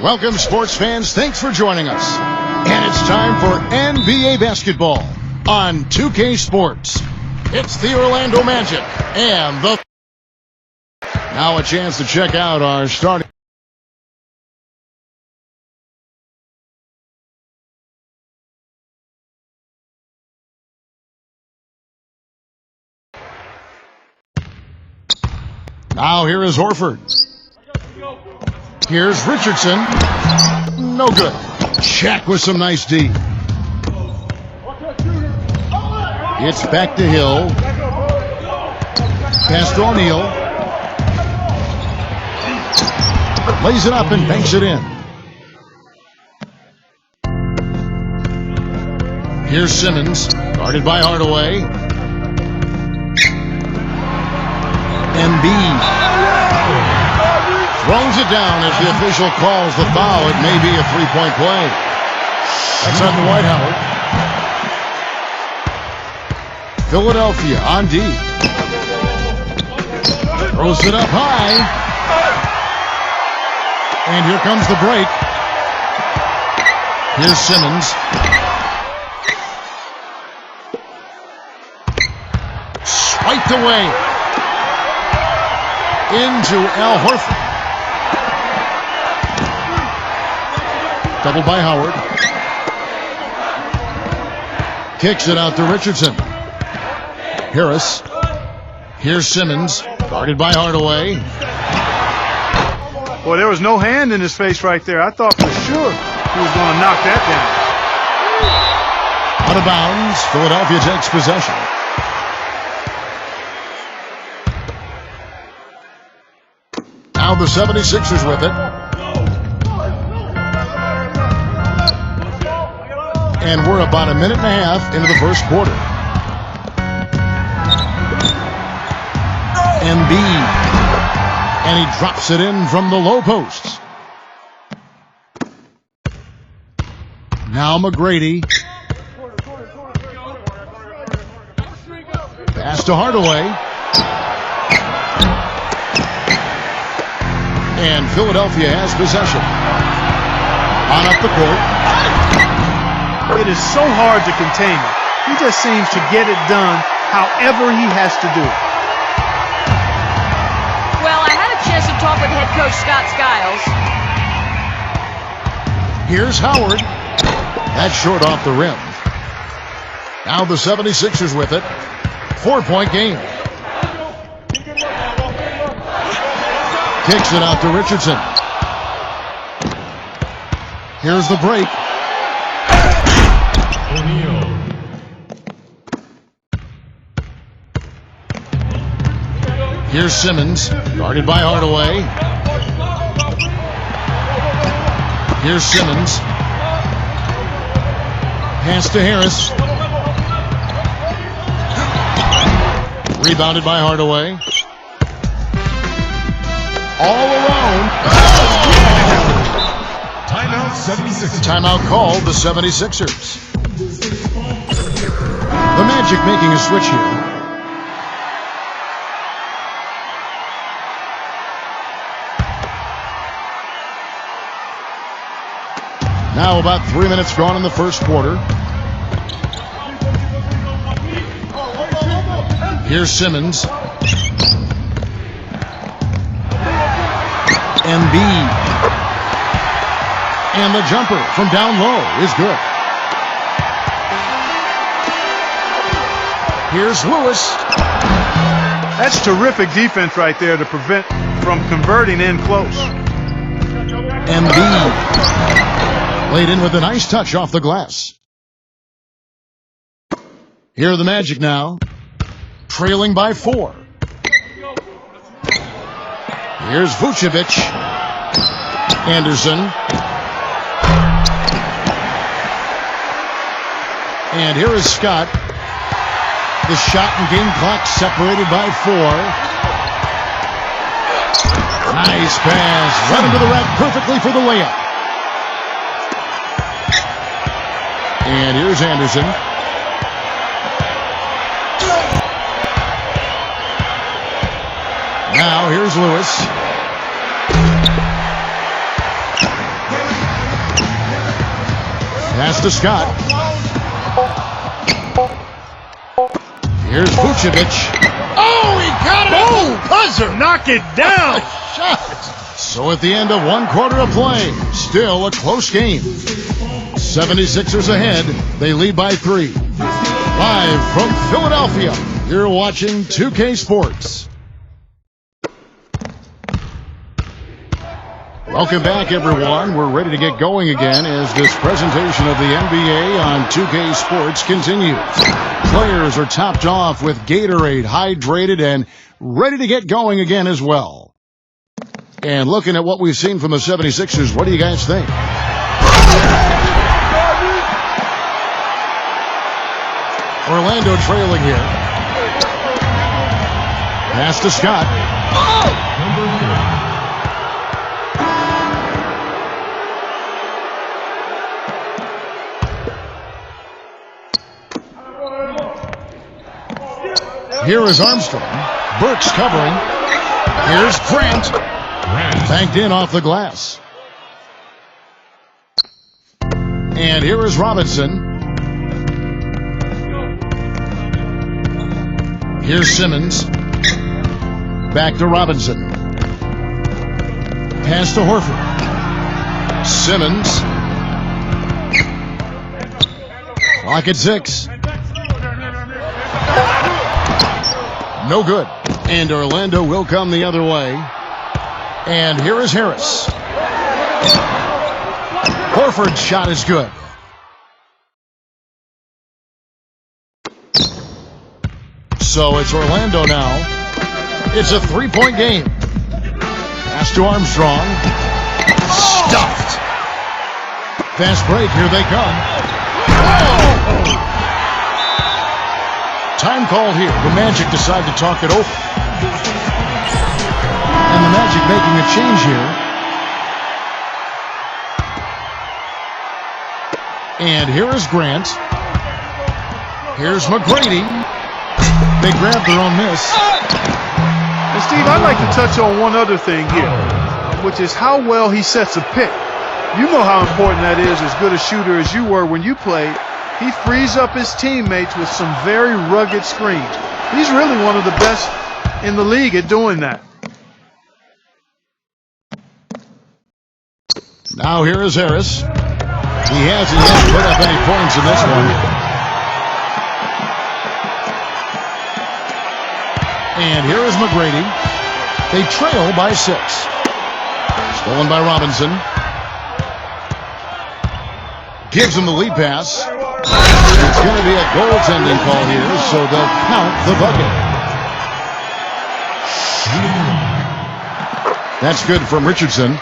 Welcome, sports fans. Thanks for joining us. And it's time for NBA basketball on 2K Sports. It's the Orlando Magic and the... Now a chance to check out our starting... Now here is Horford. Here's Richardson. No good. Shaq with some nice D. It's back to Hill. Pass to O'Neal. Lays it up and banks it in. Here's Simmons. Guarded by Hardaway. Embiid. Throws it down as the official calls the foul. It may be a three-point play. That's on Dwight Howard. Philadelphia on D. Throws it up high. And here comes the break. Here's Simmons. Swiped away. Into Al Horford. Double by Howard. Kicks it out to Richardson. Harris. Here's Simmons. Guarded by Hardaway. Boy, there was no hand in his face right there. I thought for sure he was going to knock that down. Out of bounds. Philadelphia takes possession. Now the 76ers with it. And we're about a minute and a half into the first quarter. Embiid. And he drops it in from the low post. Now McGrady. Pass to Hardaway. And Philadelphia has possession. On up the court. It is so hard to contain him. He just seems to get it done however he has to do it. Well, I had a chance to talk with head coach Scott Skiles. Here's Howard. That's short off the rim. Now the 76ers with it. 4-point game. Kicks it out to Richardson. Here's the break. Here's Simmons, guarded by Hardaway. Here's Simmons. Pass to Harris. Rebounded by Hardaway. All around. Timeout 76ers. Timeout called the 76ers. The Magic making a switch here. Now about 3 minutes gone in the first quarter. Here's Simmons. Embiid. And the jumper from down low is good. Here's Lewis. That's terrific defense right there to prevent from converting in close. Embiid. Laid in with a nice touch off the glass. Here are the Magic now. Trailing by 4. Here's Vucevic. Anderson. And here is Scott. The shot and game clock separated by 4. Nice pass. Right into the rack perfectly for the layup. And here's Anderson. Now here's Lewis. Pass to Scott. Here's Vucevic. Oh, he got it! Boom! Buzzer! Knock it down! Shot! So at the end of one quarter of play, still a close game. 76ers ahead. They lead by 3. Live from Philadelphia, you're watching 2K Sports. Welcome back, everyone. We're ready to get going again as this presentation of the NBA on 2K Sports continues. Players are topped off with Gatorade, hydrated, and ready to get going again as well. And looking at what we've seen from the 76ers, what do you guys think? Orlando trailing here. Pass to Scott. Here is Armstrong. Burks covering. Here's Grant. Banked in off the glass. And here is Robinson. Here's Simmons. Back to Robinson. Pass to Horford. Simmons. Clock at 6. No good. And Orlando will come the other way. And here is Harris. Horford's shot is good. So it's Orlando now. It's a 3-point game. Pass to Armstrong. Stuffed. Fast break. Here they come. Oh! Time called here. The Magic decide to talk it over. And the Magic making a change here. And here is Grant. Here's McGrady. They grab their own miss. And Steve, I'd like to touch on one other thing here, which is how well he sets a pick. You know how important that is, as good a shooter as you were when you played. He frees up his teammates with some very rugged screens. He's really one of the best in the league at doing that. Now here is Harris. He hasn't yet put up any points in this one. And here is McGrady. They trail by 6. Stolen by Robinson. Gives him the lead pass. It's going to be a goaltending call here, so they'll count the bucket. That's good from Richardson.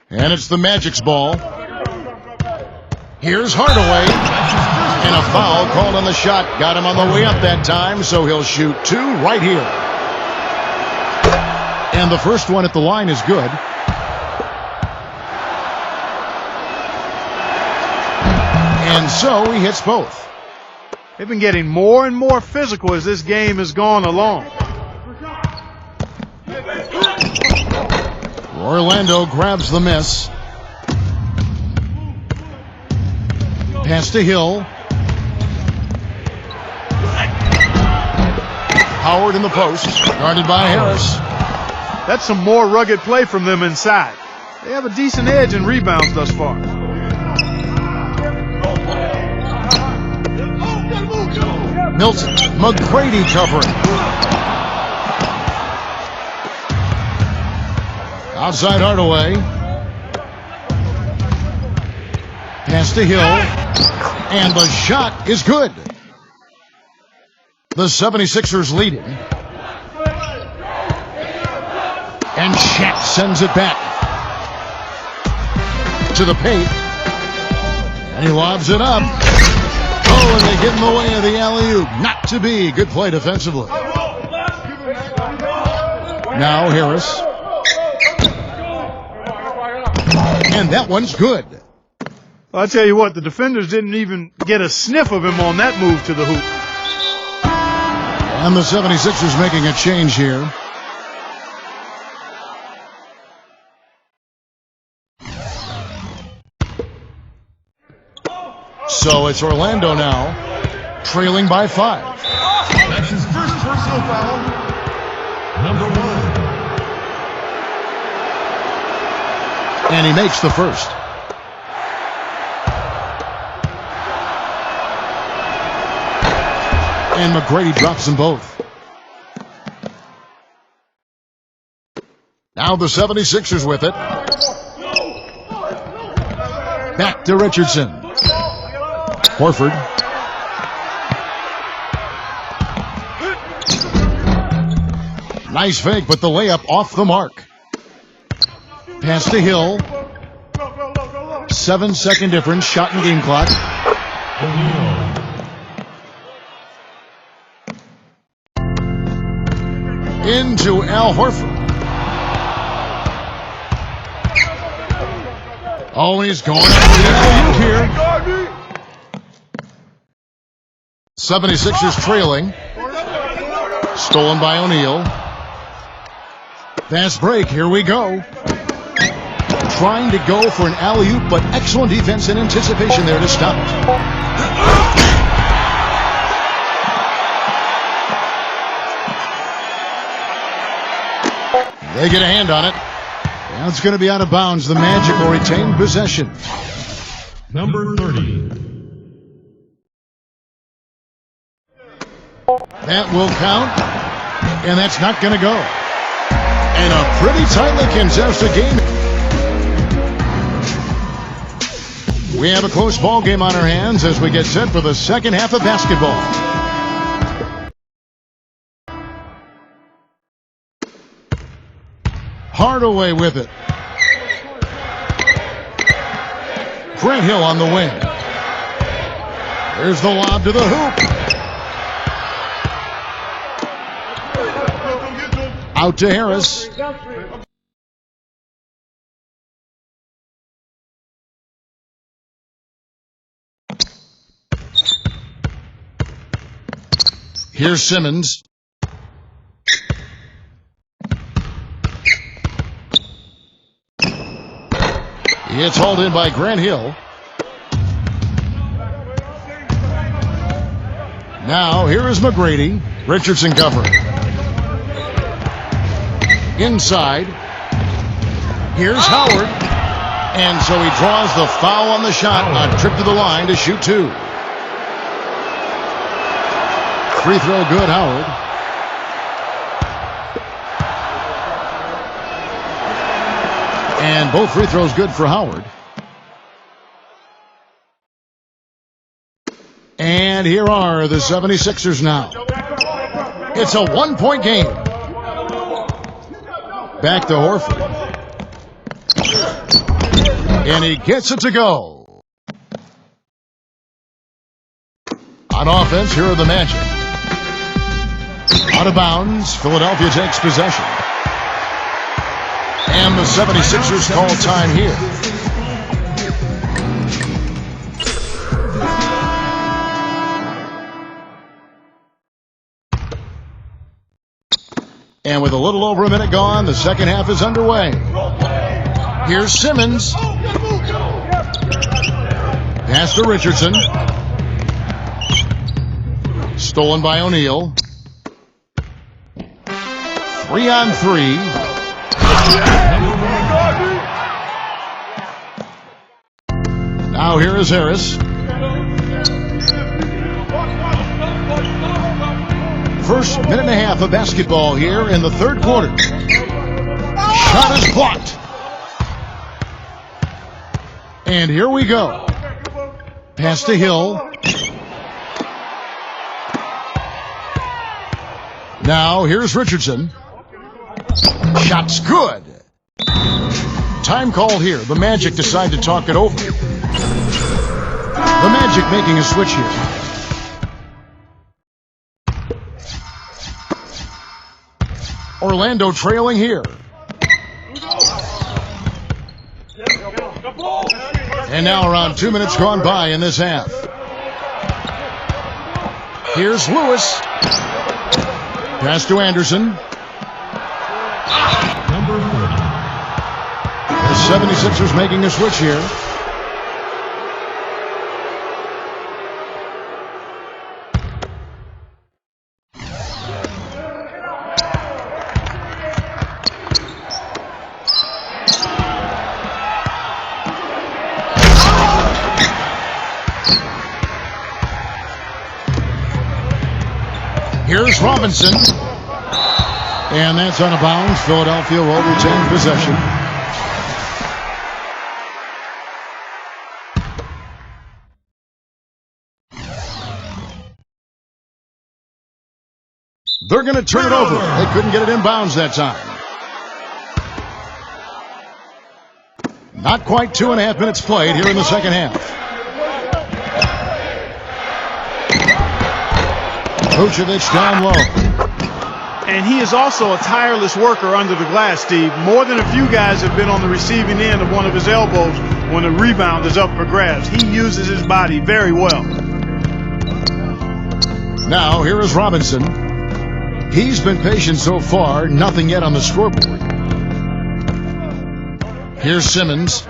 And it's the Magic's ball. Here's Hardaway. And a foul called on the shot. Got him on the way up that time, so he'll shoot 2 right here. And the first one at the line is good. And so he hits both. They've been getting more and more physical as this game has gone along. Orlando grabs the miss. Pass to Hill. Howard in the post, guarded by Harris. That's some more rugged play from them inside. They have a decent edge in rebounds thus far. Milton, McGrady covering. Outside Hardaway. Pass to Hill. And the shot is good. The 76ers leading. And Shaq sends it back to the paint. And he lobs it up. Oh, and they get in the way of the alley-oop. Not to be. Good play defensively. Now Harris. And that one's good. I'll tell you what, the defenders didn't even get a sniff of him on that move to the hoop. And the 76ers making a change here. So it's Orlando now, trailing by 5. That's his first personal foul. Number 1. And he makes the first. And McGrady drops them both. Now the 76ers with it. Back to Richardson. Horford. Nice fake, but the layup off the mark. Pass to Hill. 7-second difference, shot and game clock. Into Al Horford. Oh, he's going up the alley-oop here. 76ers trailing. Stolen by O'Neal. Fast break, here we go. Trying to go for an alley-oop, but excellent defense and anticipation there to stop it. They get a hand on it. Now it's going to be out of bounds. The Magic will retain possession. Number 30. That will count, and that's not going to go. And a pretty tightly contested game. We have a close ball game on our hands as we get set for the second half of basketball. Hardaway with it. Grant Hill on the wing. There's the lob to the hoop. Out to Harris. Here's Simmons. It's hauled in by Grant Hill. Now here is McGrady. Richardson covering. Inside. Here's Howard. And so he draws the foul on the shot. A trip to the line to shoot 2. Free throw good, Howard. And both free throws good for Howard. And here are the 76ers now. It's a 1-point game. Back to Horford. And he gets it to go. On offense, here are the Magic. Out of bounds, Philadelphia takes possession. And the 76ers call time here. And with a little over a minute gone, the second half is underway. Here's Simmons. Pass to Richardson. Stolen by O'Neal. 3-on-3. Now here is Harris. First minute and a half of basketball here in the third quarter. Shot is blocked. And here we go. Pass to Hill. Now here's Richardson. Shot's good. Time called here. The Magic decide to talk it over. The Magic making a switch here. Orlando trailing here. And now around 2 minutes gone by in this half. Here's Lewis. Pass to Anderson. Number 30. The 76ers making a switch here. Here's Robinson. And that's out of bounds. Philadelphia will retain possession. They're going to turn it over. They couldn't get it in bounds that time. Not quite 2.5 minutes played here in the second half. Vucevic down low. And he is also a tireless worker under the glass, Steve. More than a few guys have been on the receiving end of one of his elbows when the rebound is up for grabs. He uses his body very well. Now, here is Robinson. He's been patient so far, nothing yet on the scoreboard. Here's Simmons.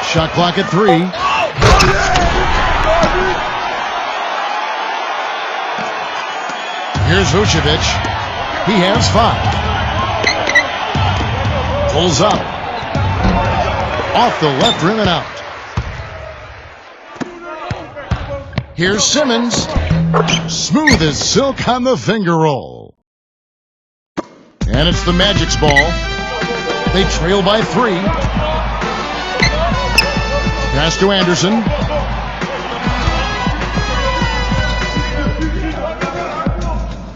Shot clock at 3. Here's Vucevic. He has 5. Pulls up. Off the left rim and out. Here's Simmons. Smooth as silk on the finger roll. And it's the Magic's ball. They trail by 3. Pass to Anderson.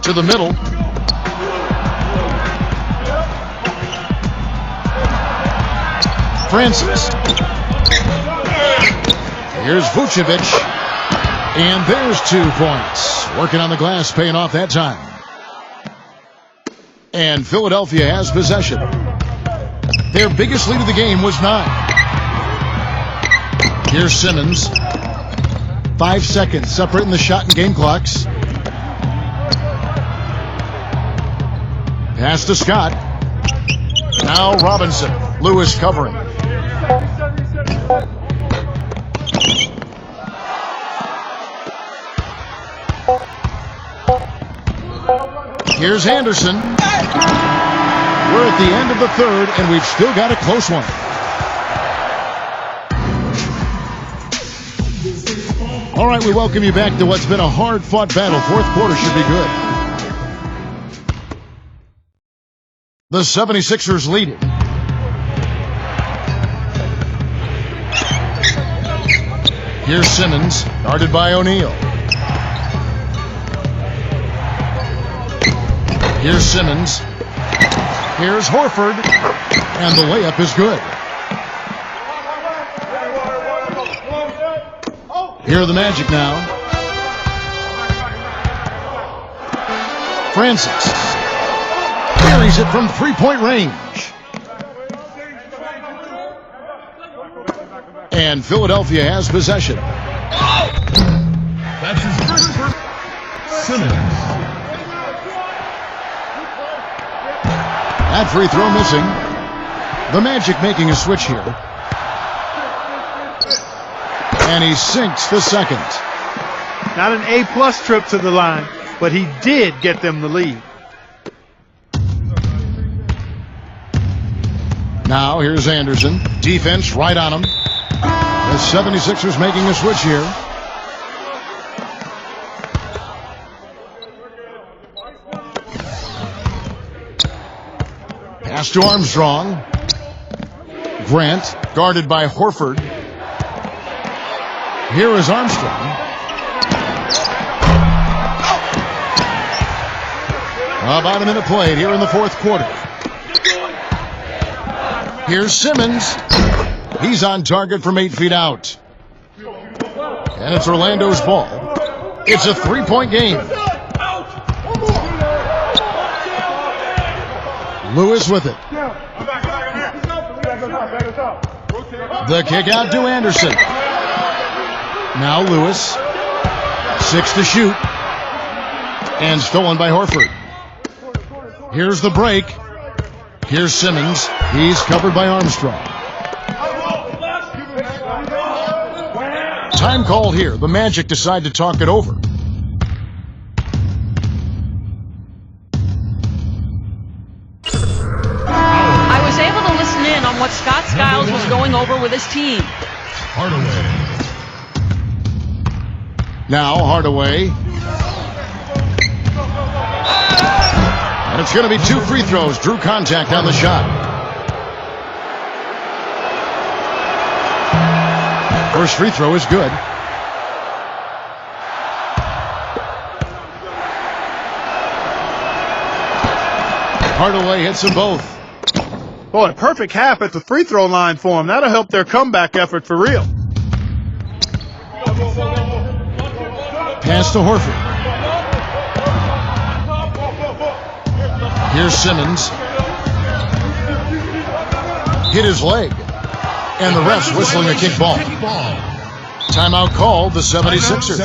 To the middle. Francis. Here's Vucevic. And there's 2 points. Working on the glass, paying off that time. And Philadelphia has possession. Their biggest lead of the game was 9. Here's Simmons. 5 seconds separating the shot and game clocks. Pass to Scott. Now Robinson. Lewis covering. Here's Anderson. We're at the end of the third, and we've still got a close one. All right, we welcome you back to what's been a hard-fought battle. Fourth quarter should be good. The 76ers lead it. Here's Simmons, guarded by O'Neal. Here's Simmons. Here's Horford. And the layup is good. Here are the Magic now. Francis. Carries it from 3-point range. And Philadelphia has possession. That's his first. Simmons. That free throw missing. The Magic making a switch here. And he sinks the second. Not an A-plus trip to the line, but he did get them the lead. Now here's Anderson. Defense right on him. The 76ers making a switch here. Pass to Armstrong. Grant, guarded by Horford. Here is Armstrong. About a minute played here in the fourth quarter. Here's Simmons. He's on target from 8 feet out. And it's Orlando's ball. It's a 3-point game. Lewis with it. The kick out to Anderson. Now Lewis. 6 to shoot. And stolen by Horford. Here's the break. Here's Simmons. He's covered by Armstrong. Time called here. The Magic decide to talk it over. I was able to listen in on what Scott Skiles was going over with his team. Now Hardaway. And it's going to be 2 free throws. Drew contact on the shot. First free throw is good. Hardaway hits them both. Boy, perfect half at the free throw line for him. That'll help their comeback effort for real. Pass to Horford. Here's Simmons. Hit his leg. And the refs whistling a kick ball. Timeout called, the 76ers.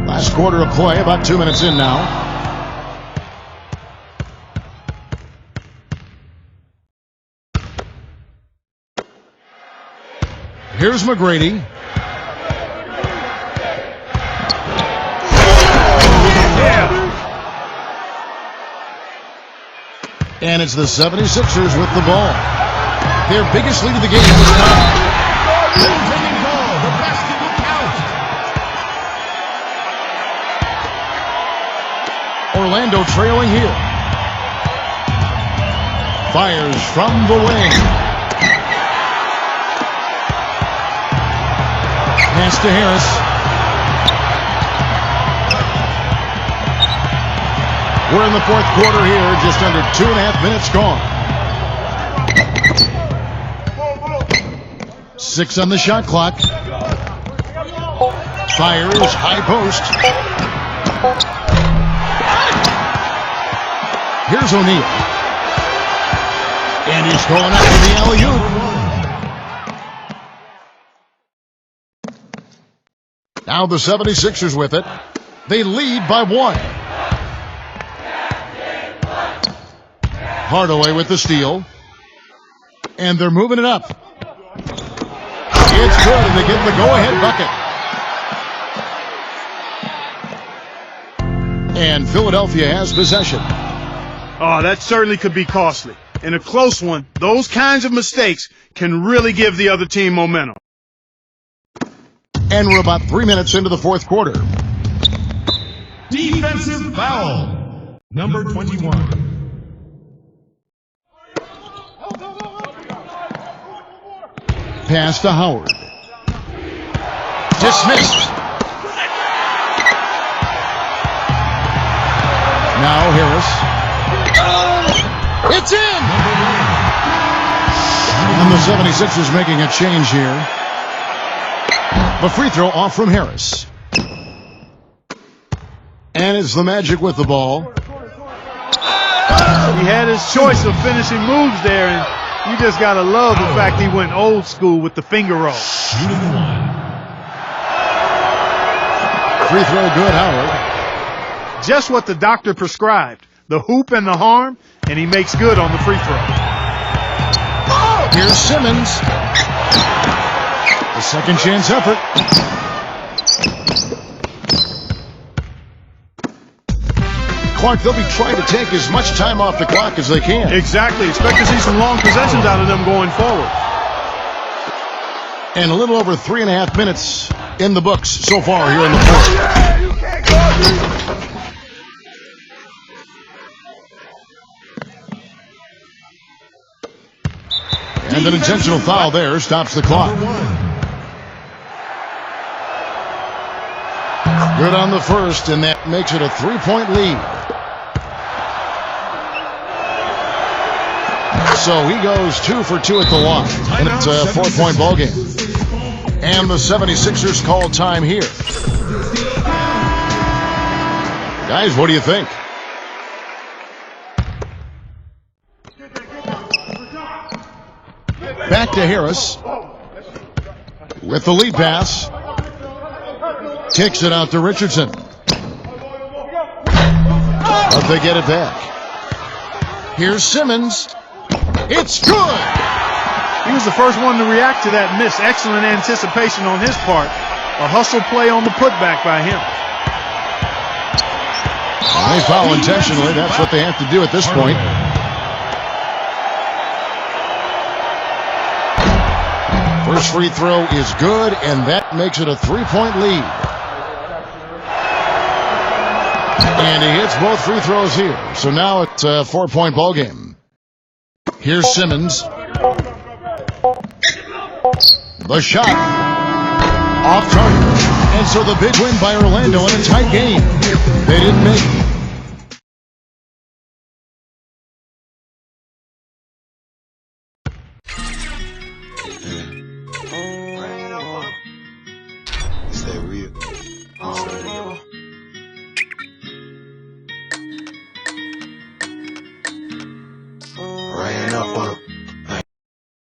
Last quarter of play, about 2 minutes in now. Here's McGrady. And it's the 76ers with the ball. Their biggest lead of the game is gone. Goaltending ball. The basket will count. Orlando trailing here. Fires from the wing. Pass to Harris. We're in the fourth quarter here, just under 2.5 minutes gone. 6 on the shot clock. Fires, high post. Here's O'Neal. And he's going out for the alley-oop. Now the 76ers with it. They lead by 1. Hardaway with the steal. And they're moving it up. It's good, and they get the go-ahead bucket. And Philadelphia has possession. Oh, that certainly could be costly. In a close one, those kinds of mistakes can really give the other team momentum. And we're about 3 minutes into the fourth quarter. Defensive foul. Number 21. Pass to Howard. Dismissed. Now Harris. It's in! And the 76ers making a change here. The free throw off from Harris. And it's the Magic with the ball. He had his choice of finishing moves there, and you just got to love the fact he went old school with the finger roll. Free throw good, Howard. Just what the doctor prescribed. The hoop and the harm, and he makes good on the free throw. Here's Simmons. The second chance effort. Clark, they'll be trying to take as much time off the clock as they can. Exactly. Expect to see some long possessions out of them going forward. And a little over 3.5 minutes in the books so far here in the fourth. And an intentional foul there stops the clock. Good on the first, and that makes it a 3-point lead. So he goes 2 for 2 at the line, and it's a 4-point ball game. And the 76ers call time here. Guys, what do you think? Back to Harris with the lead pass. Kicks it out to Richardson. But they get it back. Here's Simmons. It's good! He was the first one to react to that miss. Excellent anticipation on his part. A hustle play on the putback by him. They foul intentionally. That's what they have to do at this point. First free throw is good, and that makes it a 3-point lead. And he hits both free throws here. So now it's a 4-point ball game. Here's Simmons. The shot. Off target. And so the big win by Orlando in a tight game. They didn't make it. Is that real?